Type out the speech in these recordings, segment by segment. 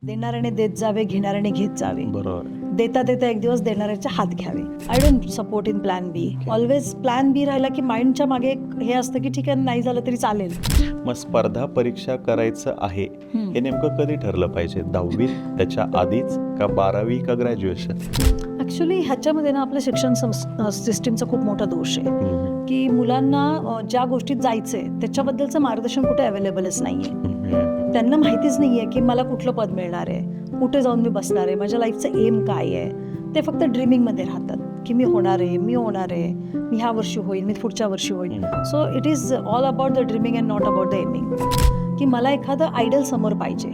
देणाऱ्याने देत जावे, घेणाऱ्याने घेत जावे. बरोबर. देता देता एक दिवस देणाऱ्याचे हात घ्यावे. I don't support in plan B. Always plan B राहिला की माइंडच्या मागे हे असतं की ठीक आहे, नाही झालं तरी चालेल. मग स्पर्धा परीक्षा करायचं आहे हे नेमकं कधी ठरलं पाहिजे? 10वीत, त्याच्या आधीच, का 12वी, का ग्रॅज्युएशन? ॲक्च्युली ह्याच्यामध्ये ना आपल्या शिक्षण सिस्टीमचा खूप मोठा दोष आहे की मुलांना ज्या गोष्टीत जायचंय त्याच्याबद्दलचं मार्गदर्शन कुठे अवेलेबलच नाहीये. त्यांना माहितीच नाहीये की मला कुठलं पद मिळणार आहे, कुठे जाऊन मी बसणार आहे, माझ्या लाईफचं एम काय आहे. ते फक्त ड्रीमिंगमध्ये राहतात की मी होणार आहे, मी ह्या वर्षी होईल, मी पुढच्या वर्षी होईल. So it is all about the dreaming and not about the aiming. की मला एखादं आयडल समोर पाहिजे.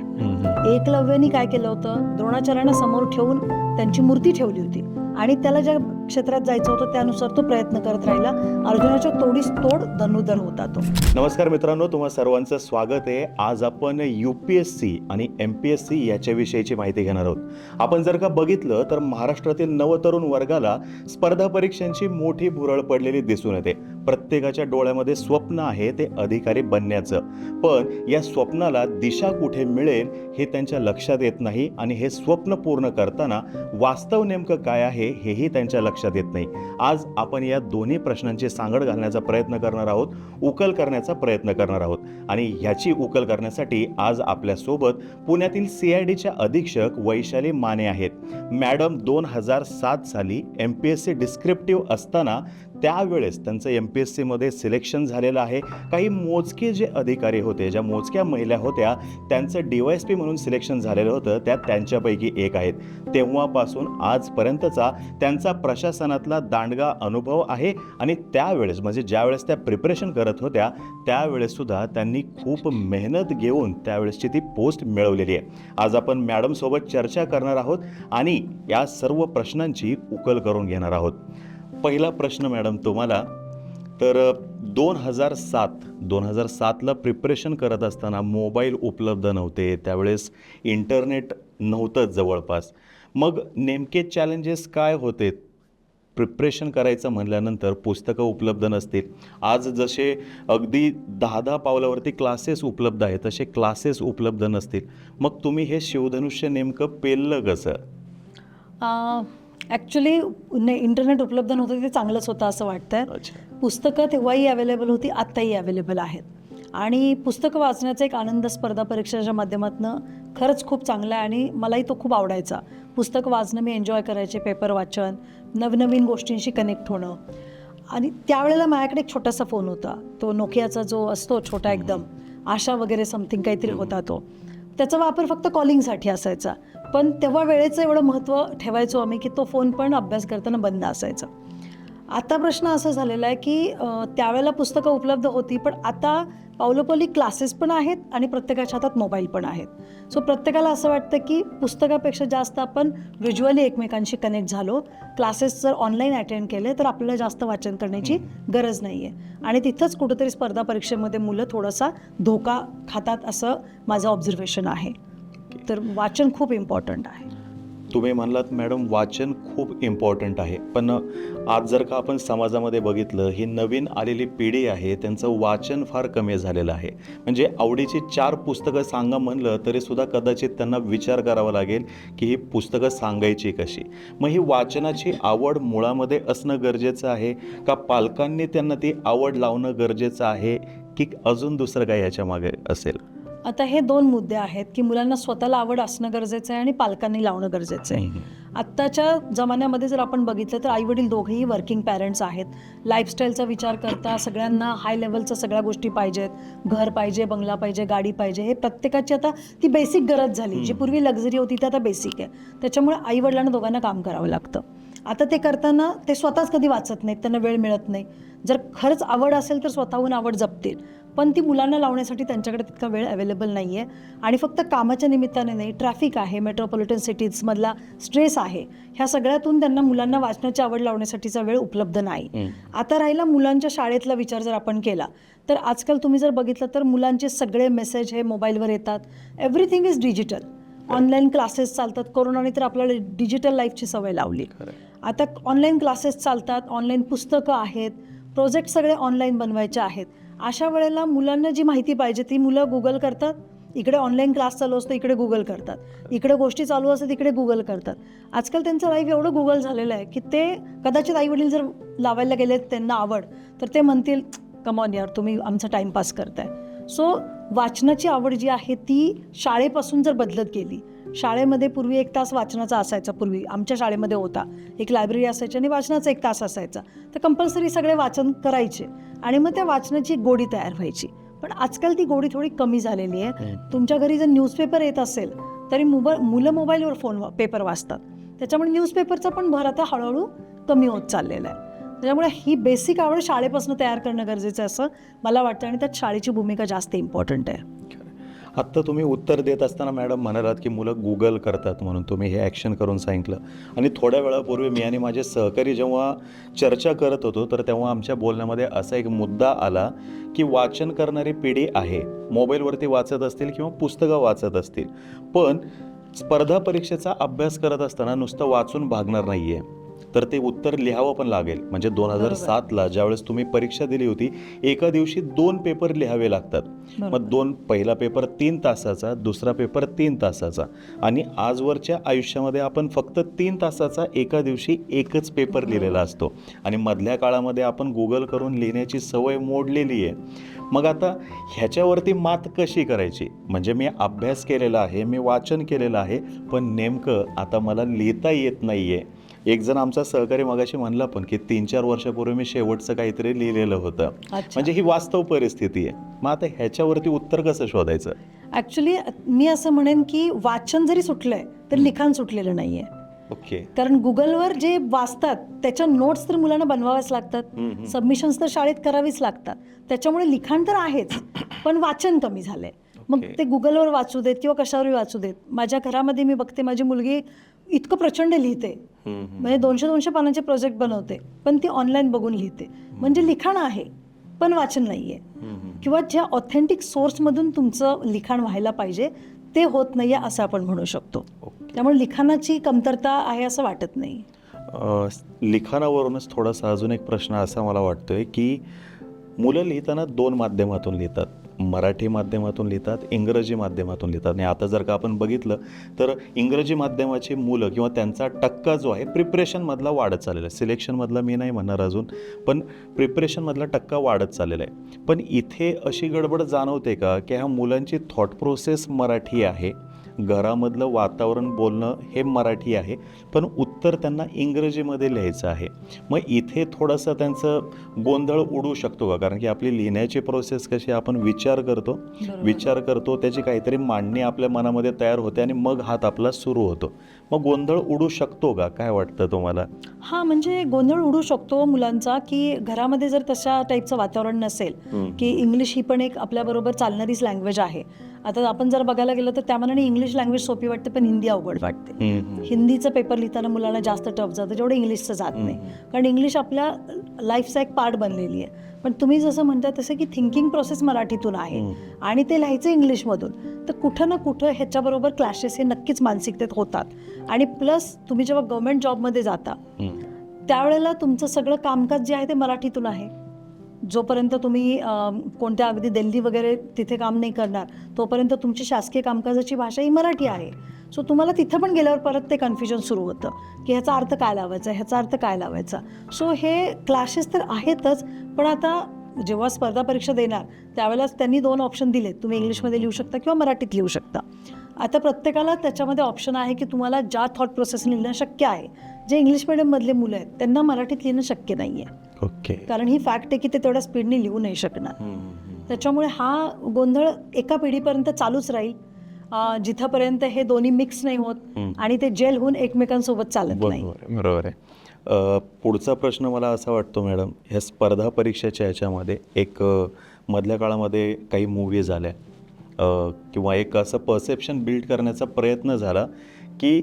एकलव्याने काय केलं होतं, द्रोणाचार्यांना समोर ठेवून त्यांची मूर्ती ठेवली होती आणि त्याला ज्या क्षेत्रात जायचं होतं त्यानुसार तो प्रयत्न करत राहिला. अर्जुनाच्या तोडीस तोड धनुर्धर होता तो. नमस्कार मित्रांनो, तुम्हा सर्वांचं स्वागत आहे. आज आपण UPSC आणि MPSC याच्याविषयीची माहिती घेणार आहोत. आपण जर का बघितलं तर महाराष्ट्रातील नवतरुण वर्गाला स्पर्धा परीक्षांची मोठी भुरळ पडलेली दिसून येते. प्रत्येकाच्या डोळ्यामध्ये स्वप्न आहे ते अधिकारी बनण्याचं, पण या स्वप्नाला दिशा कुठे मिळेल हे त्यांच्या लक्षात येत नाही आणि हे स्वप्न पूर्ण करताना वास्तव नेमकं काय आहे हेही त्यांच्या लक्षात येत नाही. आज आपण या दोन्ही प्रश्नांची सांगड घालण्याचा प्रयत्न करणार आहोत, उकल करण्याचा प्रयत्न करणार आहोत. आणि ह्याची उकल करण्यासाठी आज आपल्यासोबत पुण्यातील CIDच्या अधीक्षक वैशाली माने आहेत. मॅडम 2007 साली MPSC डिस्क्रिप्टिव्ह असताना त्यावेळेस त्यांचं MPSC मध्ये सिलेक्शन झालेलं आहे. काही मोजके जे अधिकारी होते, ज्या मोजक्या महिला होत्या, त्यांचं DYSP म्हणून सिलेक्शन झालेलं होतं, त्या त्यांच्यापैकी एक आहेत. तेव्हापासून आजपर्यंतचा त्यांचा प्रशासनातला दांडगा अनुभव आहे आणि त्यावेळेस म्हणजे ज्यावेळेस त्या प्रिपरेशन करत होत्या त्यावेळेस सुद्धा त्यांनी खूप मेहनत घेऊन त्यावेळेसची ती पोस्ट मिळवलेली आहे. आज आपण मॅडमसोबत चर्चा करणार आहोत आणि या सर्व प्रश्नांची उकल करून घेणार आहोत. पहिला प्रश्न मॅडम तुम्हाला, तर 2007ला प्रिपरेशन करत असताना मोबाईल उपलब्ध नव्हते, त्यावेळेस इंटरनेट नव्हतं जवळपास. मग नेमके चॅलेंजेस काय होते? प्रिपरेशन करायचं म्हटल्यानंतर पुस्तकं उपलब्ध नसतील. आज जसे अगदी 10 पावलावरती क्लासेस उपलब्ध आहेत तसे क्लासेस उपलब्ध नसतील. मग तुम्ही हे शिवधनुष्य नेमकं पेललं कसं? ॲक्च्युली इंटरनेट उपलब्ध नव्हतं ते चांगलंच होतं असं वाटतंय. पुस्तकं तेव्हाही अवेलेबल होती, आत्ताही अवेलेबल आहेत. आणि पुस्तकं वाचण्याचा एक आनंद स्पर्धा परीक्षेच्या माध्यमातून खरंच खूप चांगला आहे आणि मलाही तो खूप आवडायचा. पुस्तकं वाचणं मी एन्जॉय करायचे, पेपर वाचन, नवनवीन गोष्टींशी कनेक्ट होणं. आणि त्यावेळेला माझ्याकडे एक छोटासा फोन होता, तो नोकियाचा जो असतो छोटा एकदम, आशा वगैरे समथिंग काहीतरी होता तो. त्याचा वापर फक्त कॉलिंगसाठी असायचा, पण तेव्हा वेळेचं एवढं महत्त्व ठेवायचो आम्ही की तो फोन पण अभ्यास करताना बंद असायचा. आता प्रश्न असा झालेला आहे की त्यावेळेला पुस्तकं उपलब्ध होती, पण आता पावलोपावली क्लासेस पण आहेत आणि प्रत्येकाच्या हातात मोबाईल पण आहेत. सो प्रत्येकाला असं वाटतं की पुस्तकापेक्षा जास्त आपण व्हिज्युअली एकमेकांशी कनेक्ट झालो. क्लासेस जर ऑनलाईन अटेंड केले तर आपल्याला जास्त वाचन करण्याची गरज नाही आहे आणि तिथंच कुठंतरी स्पर्धा परीक्षेमध्ये मुलं थोडासा धोका खातात असं माझं ऑब्झर्वेशन आहे. तर वाचन खूप इम्पॉर्टंट आहे. तुम्ही म्हणलात मॅडम वाचन खूप इम्पॉर्टंट आहे, पण आज जर का आपण समाजामध्ये बघितलं, ही नवीन आलेली पिढी आहे त्यांचं वाचन फार कमी झालेलं आहे. म्हणजे आवडीची 4 पुस्तकं सांगा म्हणलं तरी सुद्धा कदाचित त्यांना विचार करावा लागेल की ही पुस्तकं सांगायची कशी. मग ही वाचनाची आवड मुळामध्ये असणं गरजेचं आहे का पालकांनी त्यांना ती आवड लावणं गरजेचं आहे की अजून दुसरं काही याच्या मागे असेल? आता हे 2 मुद्दे आहेत की मुलांना स्वतःला आवड असणं गरजेचं आहे आणि पालकांनी लावणं गरजेचं आहे. आत्ताच्या जमान्यामध्ये जर आपण बघितलं तर आईवडील दोघेही वर्किंग पॅरेंट्स आहेत. लाईफस्टाईलचा विचार करता सगळ्यांना हाय लेवलच्या सगळ्या गोष्टी पाहिजेत, घर पाहिजे, बंगला पाहिजे, गाडी पाहिजे. हे प्रत्येकाची आता ती बेसिक गरज झाली. जी पूर्वी लक्झरी होती ती आता बेसिक आहे. त्याच्यामुळे आईवडिलांना दोघांना काम करावं लागतं. आता ते करताना ते स्वतःच कधी वाचत नाहीत, त्यांना वेळ मिळत नाही. जर खरंच आवड असेल तर स्वतःहून आवड जपतील, पण ती मुलांना लावण्यासाठी त्यांच्याकडे तितका वेळ अवेलेबल नाही आहे. आणि फक्त कामाच्या निमित्ताने नाही, ट्रॅफिक आहे, मेट्रोपॉलिटन सिटीजमधला स्ट्रेस आहे, ह्या सगळ्यातून त्यांना मुलांना वाचनाची आवड लावण्यासाठीचा वेळ उपलब्ध नाही. आता राहिला मुलांच्या शाळेतला विचार जर आपण केला तर आजकाल तुम्ही जर बघितलं तर मुलांचे सगळे मेसेज हे मोबाईलवर येतात. Everything is digital. Online classes चालतात. कोरोनाने तर आपल्याला डिजिटल लाईफची सवय लावली. आता ऑनलाईन क्लासेस चालतात, ऑनलाईन पुस्तकं आहेत, प्रोजेक्ट सगळे ऑनलाईन बनवायचे आहेत. अशा वेळेला मुलांना जी माहिती पाहिजे ती मुलं गुगल करतात इकडे ऑनलाईन क्लास चालू असतो, इकडे गुगल करतात, इकडे गोष्टी चालू असतात, इकडे गुगल करतात. आजकाल त्यांचं लाईफ एवढं गुगल झालेलं आहे की ते कदाचित आईवडील जर लावायला गेले त्यांना आवड, तर ते म्हणतील कमॉन यार तुम्ही आमचा टाईमपास करताय. सो वाचनाची आवड जी आहे ती शाळेपासून जर बदलत गेली, शाळेमध्ये पूर्वी 1 तास वाचनाचा असायचा, पूर्वी आमच्या शाळेमध्ये होता, एक लायब्ररी असायची आणि वाचनाचा 1 तास असायचा, तर कंपल्सरी सगळे वाचन करायचे आणि मग त्या वाचनाची गोडी तयार व्हायची. पण आजकाल ती गोडी थोडी कमी झालेली आहे. तुमच्या घरी जर न्यूजपेपर येत असेल तरी मुलं मोबाईलवर पेपर वाचतात, त्याच्यामुळे न्यूजपेपरचा पण भर आता हळूहळू कमी होत चाललेला आहे. त्याच्यामुळे ही बेसिक आवड शाळेपासून तयार करणं गरजेचं आहे असं मला वाटतं आणि त्यात शाळेची भूमिका जास्त इम्पॉर्टंट आहे. आत्ता तुम्ही उत्तर देत असताना मॅडम म्हणालात की मुलं गुगल करतात म्हणून तुम्ही हे ॲक्शन करून सांगितलं. आणि थोड्या वेळापूर्वी मी आणि माझे सहकारी जेव्हा चर्चा करत होतो तर तेव्हा आमच्या बोलण्यामध्ये असा एक मुद्दा आला की वाचन करणारी पिढी आहे, मोबाईलवरती वाचत असतील किंवा पुस्तकं वाचत असतील, पण स्पर्धा परीक्षेचा अभ्यास करत असताना नुसतं वाचून भागणार नाही आहे, तर ते उत्तर लिहावं पण लागेल. म्हणजे 2007ला ज्यावेळेस तुम्ही परीक्षा दिली होती, एका दिवशी 2 पेपर लिहावे लागतात. मग पहिला पेपर 3 तासाचा, दुसरा पेपर 3 तासाचा, आणि आजवरच्या आयुष्यामध्ये आपण फक्त 3 तासाचा एका दिवशी एकच पेपर लिहिलेला असतो आणि मधल्या काळामध्ये आपण गुगल करून लिहिण्याची सवय मोडलेली आहे. मग आता ह्याच्यावरती मात कशी करायची? म्हणजे मी अभ्यास केलेला आहे, मी वाचन केलेलं आहे, पण नेमकं आता मला लिहिता येत नाही आहे. एक जण आमचा सहकारी मगाशी म्हणला पण की 3-4 वर्षापूर्वी मी शेवटचं काहीतरी लिहिलेलं होतं. म्हणजे ही वास्तव परिस्थिती आहे. मग आता ह्याच्यावरती उत्तर कसं शोधायचं? ॲक्च्युली मी असं म्हणेन की वाचन जरी सुटलंय तरी लिखाण सुटलेलं नाही आहे. ओके. कारण गुगलवर जे वाचतात त्याच्या नोट्स तर मुलांना बनवाव्याच लागतात, सबमिशन्स तर शाळेत करावीच लागतात, त्याच्यामुळे लिखाण तर आहेच पण वाचन कमी झालंय. मग ते गुगलवर वाचू देत किंवा कशावरही वाचू देत. माझ्या घरामध्ये मी बघते माझी मुलगी इतकं प्रचंड लिहिते, म्हणजे 200-200 पानांचे प्रोजेक्ट बनवते, पण ती ऑनलाईन बघून लिहिते. म्हणजे लिखाण आहे पण वाचन नाहीये, किंवा ज्या ऑथेंटिक सोर्समधून तुमचं लिखाण व्हायला पाहिजे ते होत नाहीये असं आपण म्हणू शकतो. त्यामुळे लिखाणाची कमतरता आहे असं वाटत नाही. लिखाणावरूनच थोडासा अजून एक प्रश्न असा मला वाटतोय की मुलं लिहिताना 2 माध्यमातून लिहितात, मराठी माध्यमातून लिहितात, इंग्रजी माध्यमातून लिहितात. आणि आता जर का आपण बघितलं तर इंग्रजी माध्यमाची मुलं किंवा त्यांचा टक्का जो आहे प्रिपरेशनमधला वाढत चाललेला आहे. सिलेक्शनमधला मी नाही म्हणणार अजून, पण प्रिपरेशनमधला टक्का वाढत चाललेला आहे. पण इथे अशी गडबड जाणवते का की ह्या मुलांची थॉट प्रोसेस मराठी आहे, घरामधलं वातावरण बोलणं हे मराठी आहे, पण उत्तर त्यांना इंग्रजीमध्ये लिहायचं आहे. मग इथे थोडंसं त्यांचं गोंधळ उडू शकतो का? कारण की आपली लिहिण्याची प्रोसेस कशी, आपण विचार करतो, त्याची काहीतरी मांडणी आपल्या मनामध्ये तयार होते आणि मग हात आपला सुरू होतो. मग गोंधळ उडू शकतो का? काय वाटतं तुम्हाला? हां, म्हणजे गोंधळ उडू शकतो मुलांचा की घरामध्ये जर तशा टाईपचं वातावरण नसेल की इंग्लिश ही पण एक आपल्याबरोबर चालणारीच लँग्वेज आहे. आता आपण जर बघायला गेलं तर त्यामानाने इंग्लिश लँग्वेज सोपी वाटते पण हिंदी अवघड वाटते. हिंदीचं पेपर लिहिताना मुलांना जास्त टफ जातं जेवढं इंग्लिशचं जात नाही, कारण इंग्लिश आपल्या लाईफचा एक पार्ट बनलेली आहे. पण तुम्ही जसं म्हणता तसं की थिंकिंग प्रोसेस मराठीतून आहे आणि ते लिहायचं इंग्लिशमधून, तर कुठं ना कुठं ह्याच्याबरोबर क्लॅशेस हे नक्कीच मानसिकतेत होतात. आणि प्लस तुम्ही जेव्हा गव्हर्नमेंट जॉबमध्ये जाता त्यावेळेला तुमचं सगळं कामकाज जे आहे ते मराठीतून आहे. जोपर्यंत तुम्ही कोणत्या अगदी दिल्ली वगैरे तिथे काम नाही करणार तोपर्यंत तुमची शासकीय कामकाजाची भाषा ही मराठी आहे. सो तुम्हाला तिथं पण गेल्यावर परत ते कन्फ्युजन सुरू होतं की ह्याचा अर्थ काय लावायचा, ह्याचा अर्थ काय लावायचा. सो हे क्लॅशेस तर आहेतच, पण आता जेव्हा स्पर्धा परीक्षा देणार त्यावेळेलाच त्यांनी 2 ऑप्शन दिलेत, तुम्ही इंग्लिशमध्ये लिहू शकता किंवा मराठीत लिहू शकता. आता प्रत्येकाला त्याच्यामध्ये ऑप्शन आहे की तुम्हाला ज्या थॉट प्रोसेसने लिहिणं शक्य आहे. जे इंग्लिश मिडियममधले मुलं आहेत त्यांना मराठीत लिहिणं शक्य नाही आहे. ओके. कारण ही फॅक्ट आहे की ते तेवढ्या स्पीडने लिहू नाही शकणार. त्याच्यामुळे हा गोंधळ एका पिढीपर्यंत चालूच राहील, जिथपर्यंत हे दोन्ही मिक्स नाही होत आणि ते जेल होऊन एकमेकांसोबत चालत नाही. बरोबर आहे. पुढचा प्रश्न मला असा वाटतो मॅडम, ह्या स्पर्धा परीक्षेच्या ह्याच्यामध्ये एक मधल्या काळामध्ये काही मूव्ही झाल्या किंवा एक असं परसेप्शन बिल्ड करण्याचा प्रयत्न झाला की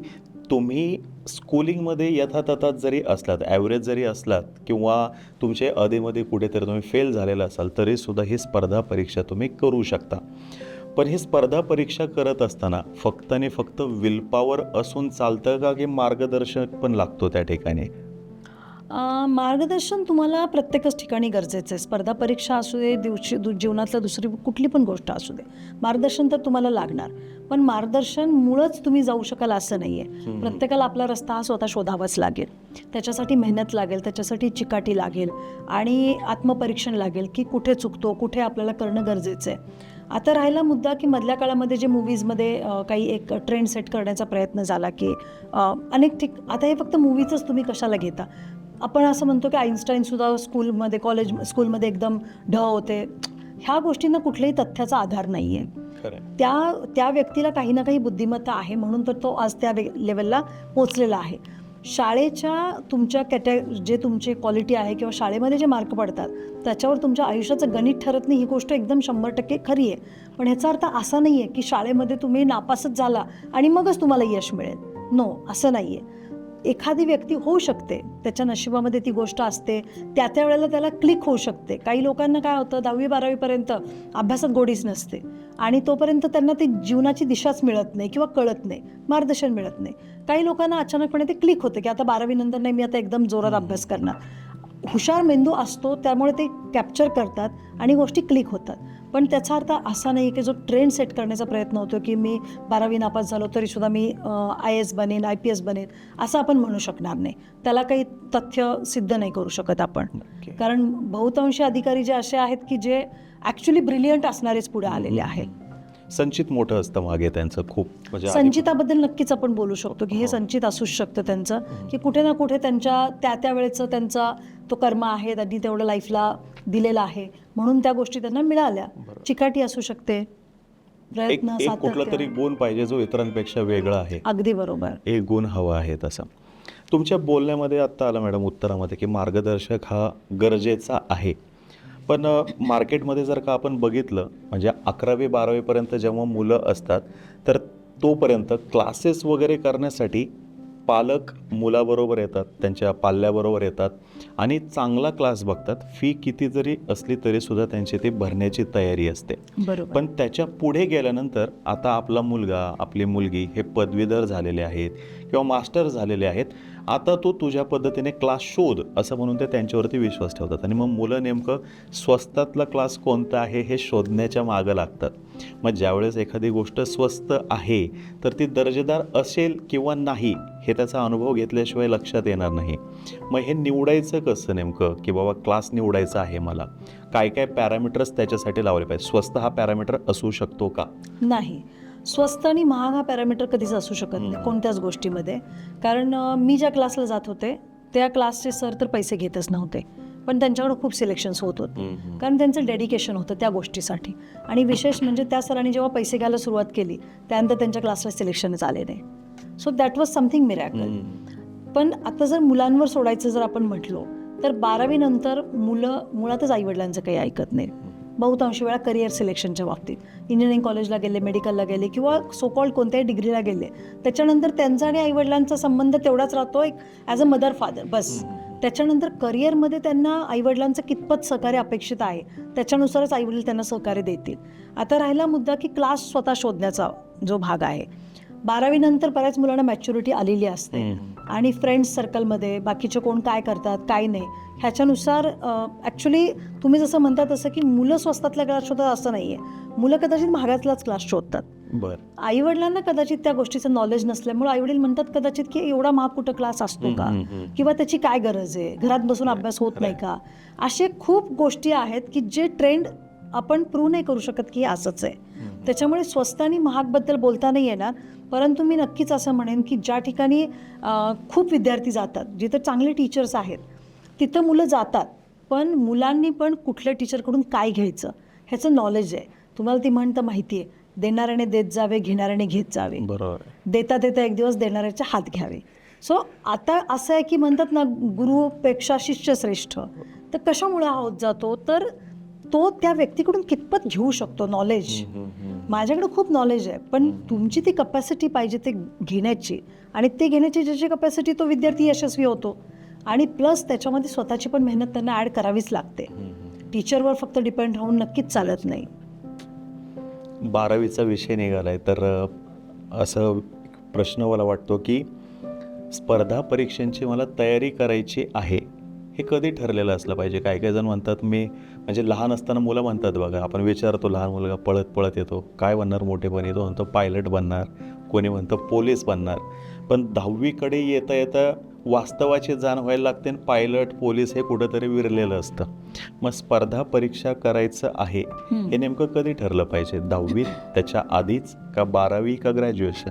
तुम्ही स्कूलिंगमध्ये यथातथात जरी असलात, ॲव्हरेज जरी असलात किंवा तुमचे अधेमध्ये कुठेतरी तुम्ही फेल झालेला असाल तरीसुद्धा ही स्पर्धा परीक्षा तुम्ही करू शकता. पण ही स्पर्धा परीक्षा करत असताना फक्त आणि फक्त विल पॉवर असून चालतं का की मार्गदर्शक पण लागतो त्या ठिकाणी? मार्गदर्शन तुम्हाला प्रत्येकच ठिकाणी गरजेचं आहे. स्पर्धा परीक्षा असू दे, जीवनातल्या दुसरी कुठली पण गोष्ट असू दे, मार्गदर्शन तर तुम्हाला लागणार. पण मार्गदर्शन मुळंच तुम्ही जाऊ शकाल असं नाही आहे. प्रत्येकाला आपला रस्ता हा स्वतः शोधावाच लागेल. त्याच्यासाठी मेहनत लागेल, त्याच्यासाठी चिकाटी लागेल आणि आत्मपरीक्षण लागेल की कुठे चुकतो, कुठे आपल्याला करणं गरजेचं आहे. आता राहिला मुद्दा की मधल्या काळामध्ये जे मूवीजमध्ये काही एक ट्रेंड सेट करण्याचा प्रयत्न झाला की अनेक आता हे फक्त मूवीचंच तुम्ही कशाला घेता. आपण असं म्हणतो की आईन्स्टाईनसुद्धा स्कूलमध्ये एकदम ढ होते. ह्या गोष्टींना कुठल्याही तथ्याचा आधार नाही आहे. त्या व्यक्तीला काही ना काही बुद्धिमत्ता आहे म्हणून तर तो आज त्या लेवलला पोचलेला आहे. शाळेच्या तुमच्या जे तुमचे क्वालिटी आहे किंवा शाळेमध्ये जे मार्क पडतात त्याच्यावर तुमच्या आयुष्याचं गणित ठरत नाही, ही गोष्ट एकदम 100% खरी आहे. पण ह्याचा अर्थ असा नाही आहे की शाळेमध्ये तुम्ही नापासच झाला आणि मगच तुम्हाला यश मिळेल. नो, असं नाही आहे. एखादी व्यक्ती होऊ शकते, त्याच्या नशिबामध्ये ती गोष्ट असते, त्या वेळेला त्याला क्लिक होऊ शकते. काही लोकांना काय होतं, 10वी-12वीपर्यंत अभ्यासात गोडीच नसते आणि तोपर्यंत त्यांना ती जीवनाची दिशाच मिळत नाही किंवा कळत नाही, मार्गदर्शन मिळत नाही. काही लोकांना अचानकपणे ते क्लिक होते की आता 12वी नंतर नाही, मी आता एकदम जोरात अभ्यास करणार. हुशार मेंदू असतो त्यामुळे ते कॅप्चर करतात आणि गोष्टी क्लिक होतात. पण त्याचा अर्थ असा नाही की जो ट्रेंड सेट करण्याचा प्रयत्न होतो की मी 12वी नापास झालो तरीसुद्धा मी IAS बनेन, IPS बनेन, असं आपण म्हणू शकणार नाही. त्याला काही तथ्य सिद्ध नाही करू शकत आपण. कारण बहुतांशी अधिकारी जे असे आहेत की जे ॲक्च्युली ब्रिलियंट असणारेच पुढे आलेले आहेत. संचित मोठं असतं मागे त्यांचं खूप, म्हणजे संचिताबद्दल नक्कीच आपण बोलू शकतो की हे संचित असूच शकतं त्यांचं, की कुठे ना कुठे त्यांच्या त्या वेळेचं त्यांचा तो कर्म आहे, त्यांनी तेवढं लाईफला दिलेला आहे म्हणून त्या गोष्टी त्यांना मिळाल्या. चिकाटी असू शकते, प्रयत्न, कुठला तरी गुण पाहिजे जो इतरांपेक्षा वेगळा आहे. अगदी बरोबर, एक गुण हवा आहे. तसा तुमच्या बोलण्यामध्ये आत्ता आला मॅडम उत्तरामध्ये की मार्गदर्शक हा गरजेचा आहे. पण मार्केटमध्ये जर का आपण बघितलं, म्हणजे 11वी-12वीपर्यंत जेव्हा मुलं असतात तर तोपर्यंत क्लासेस वगैरे करण्यासाठी पालक मुलाबरोबर येतात, त्यांच्या पाल्याबरोबर येतात आणि चांगला क्लास बघतात. फी किती जरी असली तरीसुद्धा त्यांची ती भरण्याची तयारी असते. बरोबर. पण त्याच्या पुढे गेल्यानंतर आता आपला मुलगा, आपली मुलगी हे पदवीधर झालेले आहेत किंवा मास्टर झालेले आहेत, आता तू तुझ्या पद्धतीने क्लास शोध असं म्हणून ते त्यांच्यावरती विश्वास ठेवतात आणि मग मुलं नेमकं स्वस्तातला क्लास कोणता आहे हे शोधण्याच्या मागं लागतात. मग ज्यावेळेस एखादी गोष्ट स्वस्त आहे तर ती दर्जेदार असेल किंवा नाही हे त्याचा अनुभव घेतल्याशिवाय लक्षात येणार नाही. मग हे निवडायचं कसं नेमकं, की बाबा क्लास निवडायचा आहे मला, काय काय पॅरामीटर्स त्याच्यासाठी लावले पाहिजे? स्वस्त हा पॅरामीटर असू शकतो का? नाही, स्वस्त आणि महाग हा पॅरामीटर कधीच असू शकत नाही कोणत्याच गोष्टीमध्ये. कारण मी ज्या क्लासला जात होते त्या क्लासचे सर तर पैसे घेतच नव्हते, पण त्यांच्याकडे खूप सिलेक्शन्स होत होते कारण त्यांचं डेडिकेशन होतं त्या गोष्टीसाठी. आणि विशेष म्हणजे त्या सरांनी जेव्हा पैसे घ्यायला सुरुवात केली त्यानंतर त्यांच्या क्लासला सिलेक्शनच आले नाही. So that was something miracle. पण आता जर मुलांवर सोडायचं जर आपण म्हटलो तर 12वी नंतर मुलं मुळातच आईवडिलांचं काही ऐकत नाही. बहुतांशी वेळा करिअर सिलेक्शनच्या बाबतीत इंजिनिअरिंग कॉलेजला गेले, मेडिकलला गेले किंवा सो कॉल्ड कोणत्याही डिग्रीला गेले, त्याच्यानंतर त्यांचा आणि आईवडिलांचा संबंध तेवढाच राहतो एक ॲज अ मदर फादर बस. त्याच्यानंतर करिअरमध्ये त्यांना आईवडिलांचं कितपत सहकार्य अपेक्षित आहे त्याच्यानुसारच आईवडील त्यांना सहकार्य देतील. आता राहिला मुद्दा की क्लास स्वतः शोधण्याचा जो भाग आहे. 12वी नंतर बऱ्याच मुलांना मॅच्युरिटी आलेली असते आणि फ्रेंड्स सर्कलमध्ये बाकीचे कोण काय करतात काय नाही ह्याच्यानुसार ॲक्च्युली तुम्ही जसं म्हणता तसं की मुलं स्वस्तातल्या क्लास शोधतात असं नाही आहे. मुलं कदाचित महागातलाच क्लास शोधतात. बरं. आईवडिलांना कदाचित त्या गोष्टीचं नॉलेज नसल्यामुळे आईवडील म्हणतात कदाचित की एवढा महाग कुठं क्लास असतो का, किंवा त्याची काय गरज आहे, घरात बसून अभ्यास होत नाही का. असे खूप गोष्टी आहेत की जे ट्रेंड आपण प्रूव्ह नाही करू शकत की हे असंच आहे. त्याच्यामुळे स्वस्त आणि महागबद्दल बोलता नाही येणार. परंतु मी नक्कीच असं म्हणेन की ज्या ठिकाणी खूप विद्यार्थी जातात, जिथं चांगले टीचर्स आहेत तिथं मुलं जातात, पण मुलांनी पण कुठल्या टीचरकडून काय घ्यायचं ह्याचं नॉलेज आहे. तुम्हाला ती म्हणतं माहिती आहे, देणाऱ्याने देत जावे, घेणाऱ्याने घेत जावे. बरोबर. देता देता एक दिवस देणाऱ्याचे हात घ्यावे. सो आता असं आहे की म्हणतात ना, गुरुपेक्षा शिष्य श्रेष्ठ. तर कशामुळे हा होत जातो तर तो त्या व्यक्तीकडून कितपत घेऊ शकतो नॉलेज. माझ्याकडे खूप नॉलेज आहे पण तुमची ती कपॅसिटी पाहिजे ते घेण्याची, आणि ते घेण्याची ज्याची कपॅसिटी तो विद्यार्थी यशस्वी होतो. आणि प्लस त्याच्यामध्ये स्वतःची पण मेहनत त्यांना ॲड करावीच लागते. टीचरवर फक्त डिपेंड राहून नक्कीच चालत नाही. 12वीचा विषय निघालाय तर असं प्रश्न मला वाटतो की स्पर्धा परीक्षांची मला तयारी करायची आहे हे कधी ठरलेलं असलं पाहिजे? काही काही जण म्हणतात मी म्हणजे लहान असताना मुलं म्हणतात बघा, आपण विचारतो लहान मुलगा पळत पळत येतो, काय बनणार मोठेपणी? तो म्हणतो पायलट बनणार, कोणी म्हणतं पोलीस बनणार. पण 10वीकडे येता येता वास्तवाची जाण व्हायला लागते आणि पायलट पोलीस हे कुठंतरी विरलेलं असतं. मग स्पर्धा परीक्षा करायचं आहे हे नेमकं कधी ठरलं पाहिजे? 10वीत, त्याच्या आधीच, का 12वी, का ग्रॅज्युएशन?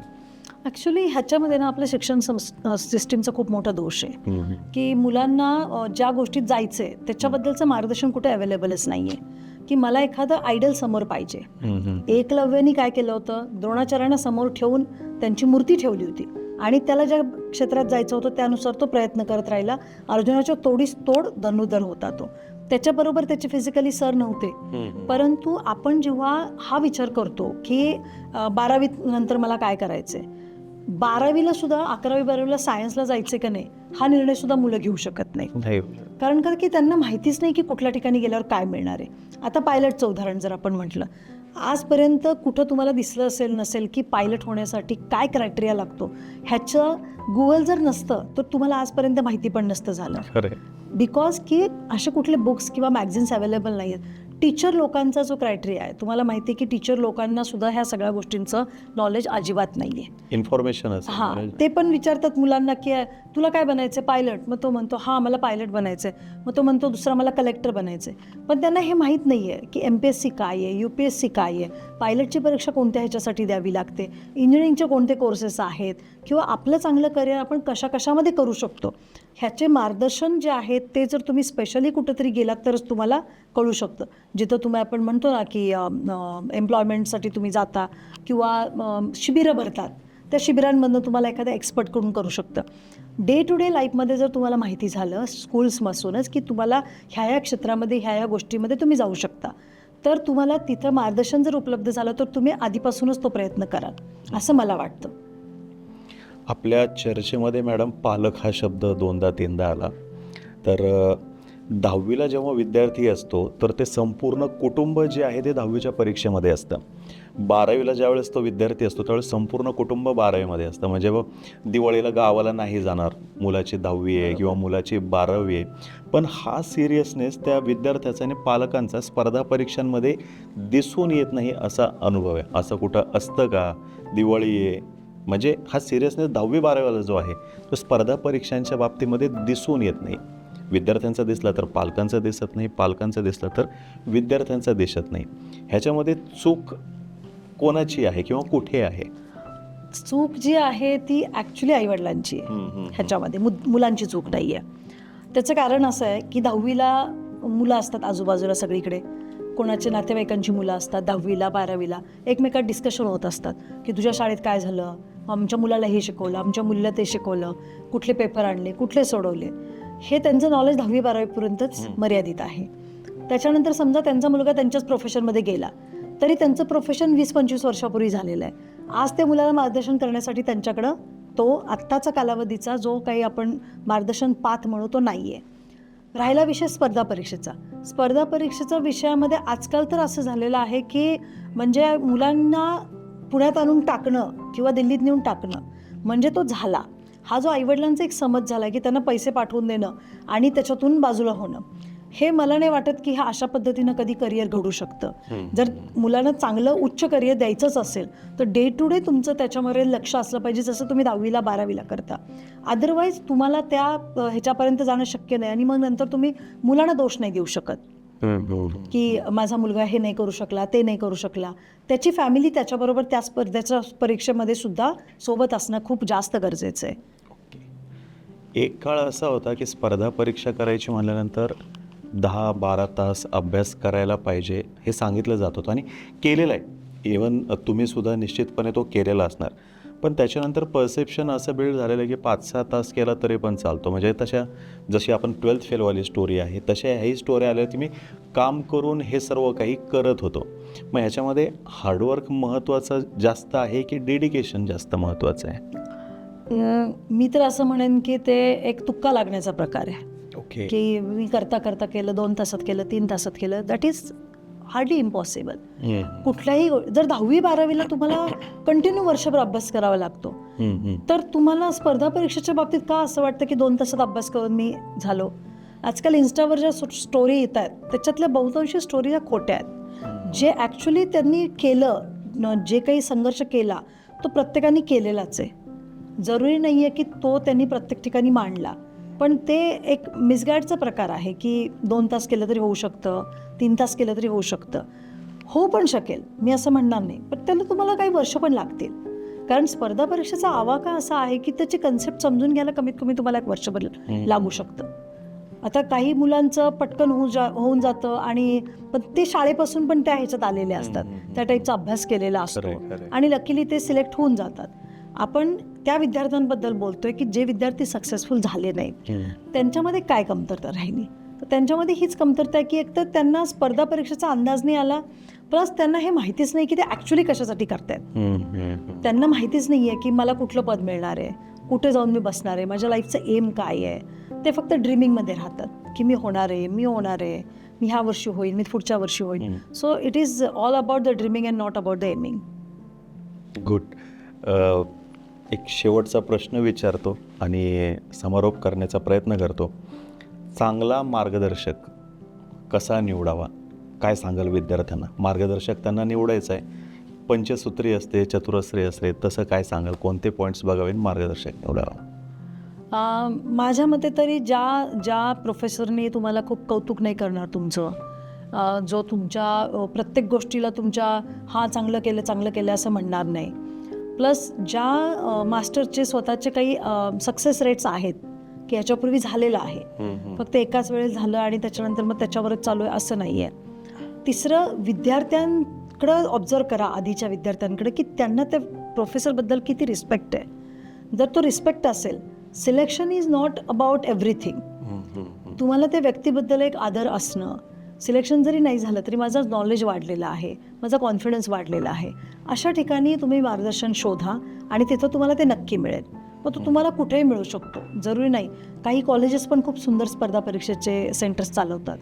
ॲक्च्युली ह्याच्यामध्ये ना आपल्या शिक्षण सिस्टीमचा खूप मोठा दोष आहे की मुलांना ज्या गोष्टीत जायचं आहे त्याच्याबद्दलचं मार्गदर्शन कुठे अवेलेबलच नाही आहे. की मला एखादं आयडल समोर पाहिजे. एकलव्याने काय केलं होतं, द्रोणाचार्यांना समोर ठेवून त्यांची मूर्ती ठेवली होती आणि त्याला ज्या क्षेत्रात जायचं होतं त्यानुसार तो प्रयत्न करत राहिला. अर्जुनाच्या तोडीस तोड धनुर्धर होता तो. त्याच्याबरोबर त्याचे फिजिकली सर नव्हते. परंतु आपण जेव्हा हा विचार करतो की 12वी नंतर मला काय करायचंय, 12वीला सुद्धा 11वी 12वीला सायन्सला जायचे का नाही हा निर्णय सुद्धा मुलं घेऊ शकत नाही. कारण की त्यांना माहितीच नाही की कुठल्या ठिकाणी गेल्यावर काय मिळणार आहे. आता पायलटचं उदाहरण जर आपण म्हटलं, आजपर्यंत कुठं तुम्हाला दिसलं असेल नसेल की पायलट होण्यासाठी काय क्रायटेरिया लागतो, ह्याचं गुगल जर नसतं तर तुम्हाला आजपर्यंत माहिती पण नसतं झालं. बिकॉज की असे कुठले बुक्स किंवा मॅगझिन्स अवेलेबल नाही आहेत. टीचर लोकांचा जो क्रायटेरिया आहे, तुम्हाला माहिती आहे की टीचर लोकांना सुद्धा ह्या सगळ्या गोष्टींचं नॉलेज अजिबात नाही आहे. इन्फॉर्मेशन हां, ते पण विचारतात मुलांना की तुला काय बनायचं, पायलट? मग तो म्हणतो हां मला पायलट बनायचं आहे. मग तो म्हणतो दुसरा मला कलेक्टर बनायचं आहे. पण त्यांना हे माहीत नाही आहे की MPSC काय आहे, UPSC काय आहे, पायलटची परीक्षा कोणत्या ह्याच्यासाठी द्यावी लागते, इंजिनिअरिंगचे कोणते कोर्सेस आहेत, किंवा आपलं चांगलं करिअर आपण कशामध्ये करू शकतो, ह्याचे मार्गदर्शन जे आहे ते जर तुम्ही स्पेशली कुठंतरी गेलात तरच तुम्हाला कळू शकतं. जिथं तुम्ही आपण म्हणतो ना की एम्प्लॉयमेंटसाठी तुम्ही जाता किंवा शिबिरं भरतात, त्या शिबिरांमधनं तुम्हाला एखाद्या एक्सपर्टकडून करू शकतं. डे टू डे लाईफमध्ये जर तुम्हाला माहिती झालं स्कूल्सपासूनच की तुम्हाला ह्या क्षेत्रामध्ये ह्या गोष्टीमध्ये तुम्ही जाऊ शकता, तर तुम्हाला तिथं मार्गदर्शन जर उपलब्ध झालं तर तुम्ही आधीपासूनच तो प्रयत्न कराल असं मला वाटतं. आपल्या चर्चेमध्ये मॅडम पालक हा शब्द 2दा-3दा आला. तर 10वीला जेव्हा विद्यार्थी असतो तर ते संपूर्ण कुटुंब जे आहे ते 10वीच्या परीक्षेमध्ये असतं. 12वीला ज्यावेळेस तो विद्यार्थी असतो त्यावेळेस संपूर्ण कुटुंब 12वीमध्ये असतं. म्हणजे दिवाळीला गावाला नाही जाणार, मुलाची 10वी आहे किंवा मुलाची 12वी आहे. पण हा सिरियसनेस त्या विद्यार्थ्याचा आणि पालकांचा स्पर्धा परीक्षांमध्ये दिसून येत नाही असा अनुभव आहे. असं कुठं असतं का? दिवाळी आहे म्हणजे हा सिरियसनेस 10वी 12वीला जो आहे तो स्पर्धा परीक्षांच्या बाबतीमध्ये दिसून येत नाही. विद्यार्थ्यांचा दिसला तर पालकांचा दिसत नाही, पालकांचा दिसला तर विद्यार्थ्यांचा दिसत नाही. ह्याच्यामध्ये चूक कोणाची आहे किंवा कुठे आहे? चूक जी आहे ती ॲक्च्युली आईवडिलांची आहे. ह्याच्यामध्ये मुलांची चूक नाही आहे. त्याचं कारण असं आहे की 10वीला मुलं असतात आजूबाजूला सगळीकडे, कोणाच्या नातेवाईकांची मुलं असतात. 10वीला 12वीला एकमेकात डिस्कशन होत असतात की तुझ्या शाळेत काय झालं, आमच्या मुलाला हे शिकवलं, आमच्या मुलीला ते शिकवलं, कुठले पेपर आणले, कुठले सोडवले. हे त्यांचं नॉलेज 10वी 12वीपर्यंतच मर्यादित आहे. त्याच्यानंतर समजा त्यांचा मुलगा त्यांच्याच प्रोफेशनमध्ये गेला तरी त्यांचं प्रोफेशन 20-25 वर्षापूर्वी झालेलं आहे. आज ते मुलाला मार्गदर्शन करण्यासाठी त्यांच्याकडं तो आत्ताचा कालावधीचा जो काही आपण मार्गदर्शन पाथ म्हणू तो नाही आहे. राहिला विषय स्पर्धा परीक्षेचा. स्पर्धा परीक्षेचा विषयामध्ये आजकाल तर असं झालेलं आहे की म्हणजे मुलांना पुण्यात आणून टाकणं किंवा दिल्लीत नेऊन टाकणं म्हणजे तो झाला. हा जो आईवडिलांचा एक समज झाला की त्यांना पैसे पाठवून देणं आणि त्याच्यातून बाजूला होणं, हे मला नाही वाटत की ह्या अशा पद्धतीनं कधी करिअर घडू शकतं. जर मुलांना चांगलं उच्च करिअर द्यायचंच असेल तर डे टू डे तुमचं त्याच्यामध्ये लक्ष असलं पाहिजे, जसं तुम्ही 10वीला 12वीला करता. अदरवाईज तुम्हाला त्या ह्याच्यापर्यंत जाणं शक्य नाही आणि मग नंतर तुम्ही मुलांना दोष नाही देऊ शकत की माझा मुलगा हे नाही करू शकला, ते नाही करू शकला. त्याची फॅमिली त्याच्याबरोबर त्या स्पर्धेच्या परीक्षेमध्ये सुद्धा सोबत असणं खूप जास्त गरजेचं आहे. एक काळ असा होता की स्पर्धा परीक्षा करायची म्हटल्यानंतर 10-12 तास अभ्यास करायला पाहिजे हे सांगितलं जात होतं आणि केलेलं आहे. इवन तुम्हीसुद्धा निश्चितपणे तो केलेला असणार. पण त्याच्यानंतर परसेप्शन असं बिल्ड झालेलं आहे की 5-6 तास केला तरी पण चालतो. म्हणजे जशी आपण 12th फेलवाली स्टोरी आहे तशा ह्याही स्टोरी आल्या की मी काम करून हे सर्व काही करत होतो. मग ह्याच्यामध्ये हार्डवर्क महत्त्वाचं जास्त आहे की डेडिकेशन जास्त महत्त्वाचं आहे? मी तर असं म्हणेन की ते एक तुक्का लागण्याचा प्रकार आहे. ओके. की मी करता केलं, 2 तासात केलं, 3 तासात केलं, दॅट इज हार्डली इम्पॉसिबल. कुठल्याही जर 10वी 12वीला तुम्हाला कंटिन्यू वर्षभर अभ्यास करावा लागतो तर तुम्हाला स्पर्धा परीक्षेच्या बाबतीत का असं वाटतं की 2 तासात अभ्यास करून मी झालो? आजकाल इन्स्टावर ज्या स्टोरी येत आहेत त्याच्यातल्या बहुतांशी स्टोरी या खोट्या आहेत. जे ॲक्च्युली त्यांनी केलं, जे काही संघर्ष केला तो प्रत्येकाने केलेलाच आहे. जरुरी नाही आहे की तो त्यांनी प्रत्येक ठिकाणी मांडला, पण ते एक मिसगाईडचा प्रकार आहे की 2 तास केलं तरी होऊ शकतं, 3 तास केलं तरी होऊ शकतं. हो पण शकेल, मी असं म्हणणार नाही, पण त्याला तुम्हाला काही वर्ष पण लागतील. कारण स्पर्धा परीक्षेचा आवाका असा आहे की त्याची कन्सेप्ट समजून घ्यायला कमीत कमी तुम्हाला 1 वर्षभर लागू शकतं. आता काही मुलांचं पटकन होऊन जातं आणि पण ते शाळेपासून पण त्या ह्याच्यात आलेले असतात, त्या टाईपचा अभ्यास केलेला असतो आणि लकीली ते सिलेक्ट होऊन जातात. आपण त्या विद्यार्थ्यांबद्दल बोलतोय की जे विद्यार्थी सक्सेसफुल झाले नाहीत, त्यांच्यामध्ये काय कमतरता राहिली. तर त्यांच्यामध्ये हीच कमतरता आहे की एकतर त्यांना स्पर्धा परीक्षेचा अंदाज नाही आला, प्लस त्यांना हे माहितीच नाही की ते ॲक्च्युली कशासाठी करतायत. त्यांना माहितीच नाही आहे की मला कुठलं पद मिळणार आहे, कुठे जाऊन मी बसणार आहे, माझ्या लाईफचं एम काय आहे. ते फक्त ड्रीमिंगमध्ये राहतात की मी होणार आहे, मी ह्या वर्षी होईन, मी पुढच्या वर्षी होईन. So it is all about the dreaming and not about the aiming. Good. एक शेवटचा प्रश्न विचारतो आणि समारोप करण्याचा प्रयत्न करतो. चांगला मार्गदर्शक कसा निवडावा, काय सांगाल विद्यार्थ्यांना? मार्गदर्शक त्यांना निवडायचं आहे, पंचसूत्री असते, चतुरस्री असते, तसं काय सांगाल? कोणते पॉईंट्स बघावे मार्गदर्शक निवडावा? माझ्या मते तरी ज्या प्रोफेसरने तुम्हाला खूप कौतुक नाही करणार तुमचं, जो तुमच्या प्रत्येक गोष्टीला तुमच्या चांगलं केलं असं म्हणणार नाही, प्लस ज्या मास्टरचे स्वतःचे काही सक्सेस रेट्स आहेत की याच्यापूर्वी झालेलं आहे, फक्त एकाच वेळेस झालं आणि त्याच्यानंतर मग त्याच्यावरच चालू आहे असं नाही आहे. तिसरं, विद्यार्थ्यांकडं ऑब्झर्व करा, आधीच्या विद्यार्थ्यांकडे, की त्यांना त्या प्रोफेसरबद्दल किती रिस्पेक्ट आहे. जर तो रिस्पेक्ट असेल, selection is not about everything. तुम्हाला त्या व्यक्तीबद्दल एक आदर असणं, सिलेक्शन जरी नाही झालं तरी माझं नॉलेज वाढलेलं आहे, माझा कॉन्फिडन्स वाढलेला आहे, अशा ठिकाणी तुम्ही मार्गदर्शन शोधा आणि तिथं तुम्हाला ते नक्की मिळेल. मग तो तुम्हाला कुठेही मिळू शकतो, जरुरी नाही. काही कॉलेजेस पण खूप सुंदर स्पर्धा परीक्षेचे सेंटर्स चालवतात.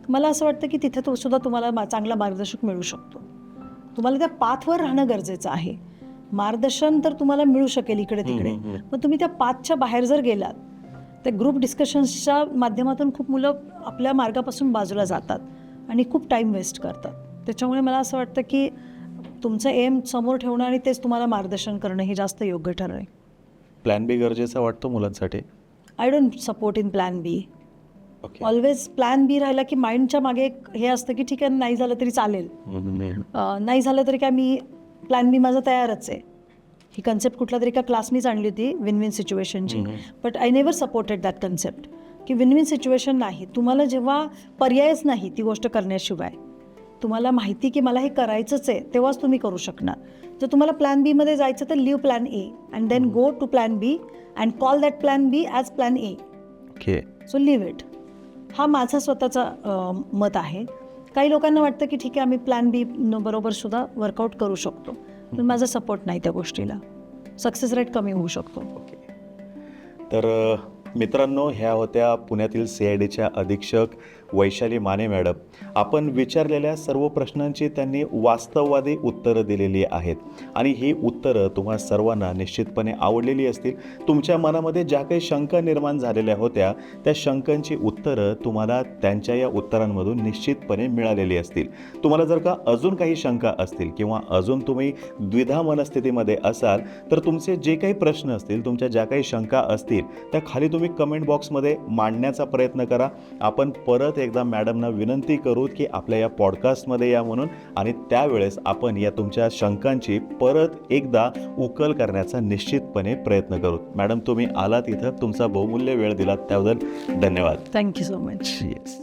मला असं वाटतं की तिथे तो सुद्धा तुम्हाला चांगला मार्गदर्शक मिळू शकतो. तुम्हाला त्या पाथवर राहणं गरजेचं आहे. मार्गदर्शन तर तुम्हाला मिळू शकेल इकडे तिकडे, मग तुम्ही त्या पाथच्या बाहेर जर गेलात, त्या ग्रुप डिस्कशन्सच्या माध्यमातून खूप मुलं आपल्या मार्गापासून बाजूला जातात आणि खूप टाईम वेस्ट करतात. त्याच्यामुळे मला असं वाटतं की तुमचं एम समोर ठेवणं आणि तेच तुम्हाला मार्गदर्शन करणं हे जास्त योग्य ठरेल. प्लॅन बी गरजेचा वाटतो मुलांसाठी? I don't support in plan B. Always plan B राहिला की माइंडच्या मागे एक हे असतं की ठीक आहे, नाही झालं तरी चालेल, नाही झालं तरी काय, मी प्लॅन बी माझा तयारच आहे. ही कन्सेप्ट कुठल्या तरी एका क्लासनीच आणली होती, विन विन सिच्युएशनची, but I never supported that concept की विन विन सिच्युएशन नाही. तुम्हाला जेव्हा पर्यायच नाही ती गोष्ट करण्याशिवाय, तुम्हाला माहिती की मला हे करायचंच आहे, तेव्हाच तुम्ही करू शकणार. जर तुम्हाला प्लॅन बीमध्ये जायचं तर leave plan A and then go to plan B and call that plan B as plan A. So leave it. हा माझा स्वतःचा मत आहे. काही लोकांना वाटतं की ठीक आहे, आम्ही प्लॅन बी बरोबर सुद्धा वर्कआउट करू शकतो, पण माझा सपोर्ट नाही त्या गोष्टीला. सक्सेस रेट कमी होऊ शकतो. तर मित्रांनो, ह्या होत्या पुण्यातील CIDच्या अधीक्षक वैशाली माने मॅडम. आपण विचारलेल्या सर्व प्रश्नांची त्यांनी वास्तववादी उत्तरं दिलेली आहेत आणि ही उत्तरं तुम्हा सर्वांना निश्चितपणे आवडलेली असतील. तुमच्या मनामध्ये ज्या काही शंका निर्माण झालेल्या होत्या त्या शंकांची उत्तरं तुम्हाला त्यांच्या या उत्तरांमधून निश्चितपणे मिळालेली असतील. तुम्हाला जर का अजून काही शंका असतील किंवा अजून तुम्ही द्विधा मनस्थितीमध्ये असाल तर तुमचे जे काही प्रश्न असतील, तुमच्या ज्या काही शंका असतील त्या खाली तुम्ही कमेंट बॉक्समध्ये मांडण्याचा प्रयत्न करा. आपण परत एकदा मॅडमना विनंती करू की आपल्या या पॉडकास्टमध्ये या म्हणून, आणि त्यावेळेस आपण या तुमच्या शंकांची परत एकदा उकल करण्याचा निश्चितपणे प्रयत्न करू. मॅडम, तुम्ही आलात इथं, तुमचा बहुमूल्य वेळ दिलात त्याबद्दल धन्यवाद. Thank you so much. येस.